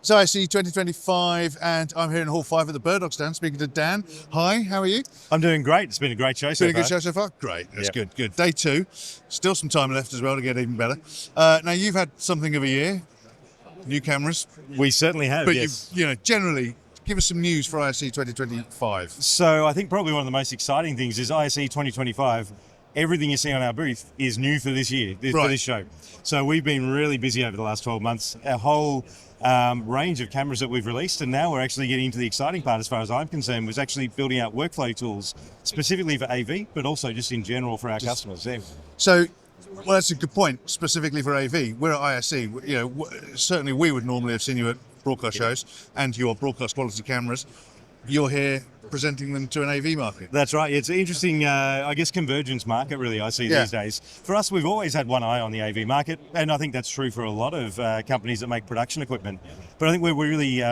So ISE 2025, and I'm here in Hall 5 at the BirdDog stand, speaking to Dan. Hi, how are you? I'm doing great. It's been a great show so far. Been a good show so far? Great, that's good. Day 2, still some time left as well to get even better. Now, you've had something of a year, new cameras. We certainly have, but yes. Generally, give us some news for ISE 2025. So I think probably one of the most exciting things is ISE 2025. Everything you see on our booth is new for this year, for this show. So we've been really busy over the last 12 months. Our whole range of cameras that we've released, and now we're actually getting into the exciting part as far as I'm concerned, was actually building out workflow tools specifically for AV, but also just in general for our customers. Yeah. So, well, that's a good point, specifically for AV. We're at ISE, certainly we would normally have seen you at broadcast shows and your broadcast quality cameras. You're here presenting them to an AV market. That's right. It's an interesting, I guess, convergence market, really, I see these days. For us, we've always had one eye on the AV market, and I think that's true for a lot of companies that make production equipment. But I think we're really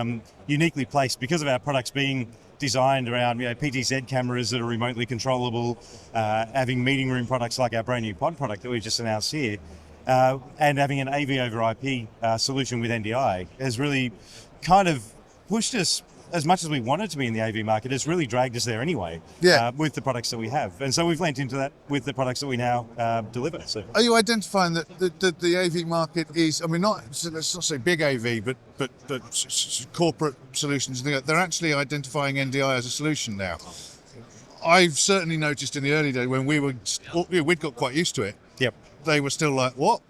uniquely placed because of our products being designed around PTZ cameras that are remotely controllable, having meeting room products like our brand new pod product that we've just announced here, and having an AV over IP solution with NDI has really kind of pushed us. As much as we wanted to be in the AV market, it's really dragged us there anyway with the products that we have. And so we've lent into that with the products that we now deliver. So. Are you identifying that the AV market is, let's not say big AV, but corporate solutions, they're actually identifying NDI as a solution now? I've certainly noticed in the early days when we'd got quite used to it. Yep. They were still like, what?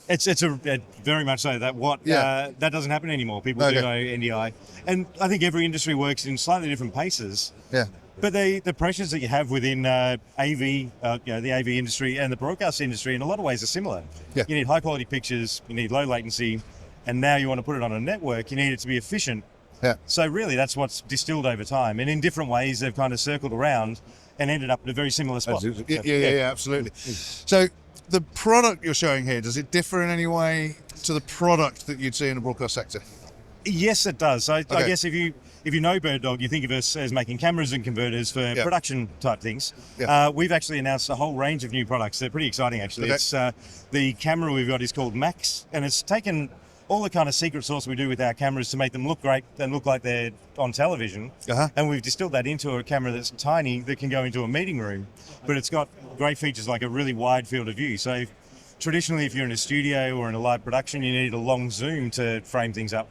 It's a very much so that doesn't happen anymore. People do know NDI, and I think every industry works in slightly different paces. Yeah. But the pressures that you have within AV, the AV industry and the broadcast industry, in a lot of ways are similar. Yeah. You need high quality pictures, you need low latency, and now you want to put it on a network. You need it to be efficient. Yeah. So really, that's what's distilled over time, and in different ways they've kind of circled around and ended up at a very similar spot. Yeah, absolutely. So. The product you're showing here, does it differ in any way to the product that you'd see in the broadcast sector? Yes, it does. I guess if you know BirdDog, you think of us as making cameras and converters for production type things. Yeah. We've actually announced a whole range of new products. They're pretty exciting, actually. Okay. It's the camera we've got is called Max, and it's taken all the kind of secret sauce we do with our cameras to make them look great and look like they're on television. And we've distilled that into a camera that's tiny that can go into a meeting room, but it's got great features like a really wide field of view. So traditionally, if you're in a studio or in a live production, you need a long zoom to frame things up.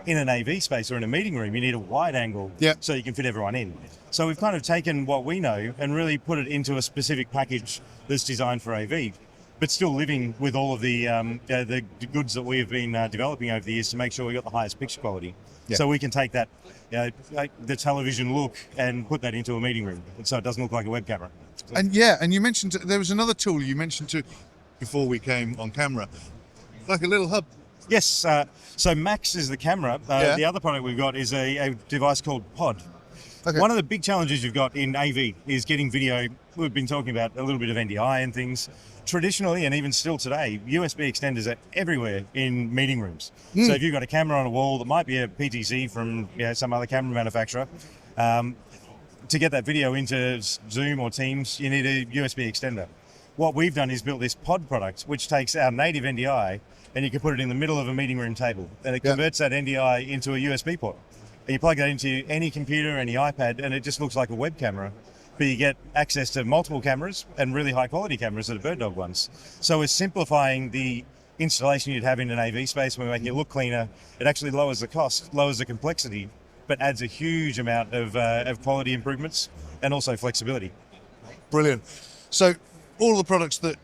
In an AV space or in a meeting room, you need a wide angle so you can fit everyone in. So we've kind of taken what we know and really put it into a specific package that's designed for AV, but still living with all of the goods that we have been developing over the years to make sure we got the highest picture quality. Yeah. So we can take that, the television look and put that into a meeting room, so it doesn't look like a web camera. And you mentioned, there was another tool you mentioned before we came on camera, like a little hub. Yes, so Max is the camera. The other product we've got is a device called Pod. Okay. One of the big challenges you've got in AV is getting video. We've been talking about a little bit of NDI and things. Traditionally, and even still today, USB extenders are everywhere in meeting rooms. So if you've got a camera on a wall that might be a PTZ from some other camera manufacturer, to get that video into Zoom or Teams, you need a USB extender. What we've done is built this Pod product, which takes our native NDI, and you can put it in the middle of a meeting room table, and it converts that NDI into a USB port. And you plug that into any computer, any iPad, and it just looks like a web camera. But you get access to multiple cameras and really high quality cameras that are BirdDog ones. So we're simplifying the installation you'd have in an AV space. We're making it look cleaner. It actually lowers the cost, lowers the complexity, but adds a huge amount of quality improvements and also flexibility. Brilliant. So all the products that,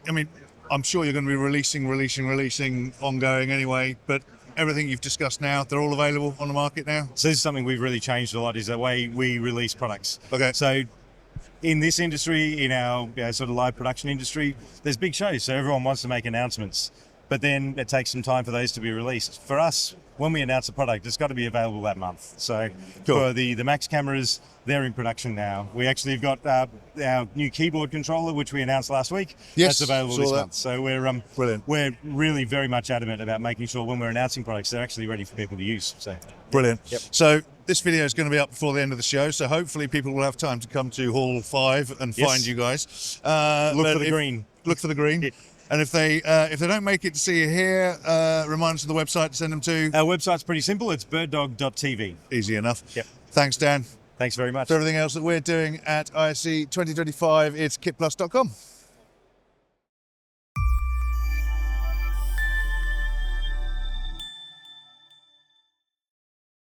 I'm sure you're going to be releasing ongoing anyway, but everything you've discussed now, they're all available on the market now? So this is something we've really changed a lot, is the way we release products. Okay. So in this industry, in our sort of live production industry, there's big shows, so everyone wants to make announcements, but then it takes some time for those to be released. For us, when we announce a product, it's got to be available that month. So for the Max cameras, they're in production now. We actually have got our new keyboard controller, which we announced last week. Yes, that's available this month. So we're really very much adamant about making sure when we're announcing products, they're actually ready for people to use. So brilliant. Yep. So this video is going to be up before the end of the show, so hopefully people will have time to come to Hall 5 and find you guys. Look for the green. Look for the green. And if they don't make it to see you here, remind us of the website to send them to. Our website's pretty simple. It's birddog.tv. Easy enough. Yep. Thanks, Dan. Thanks very much. For everything else that we're doing at ISE 2025, it's kitplus.com.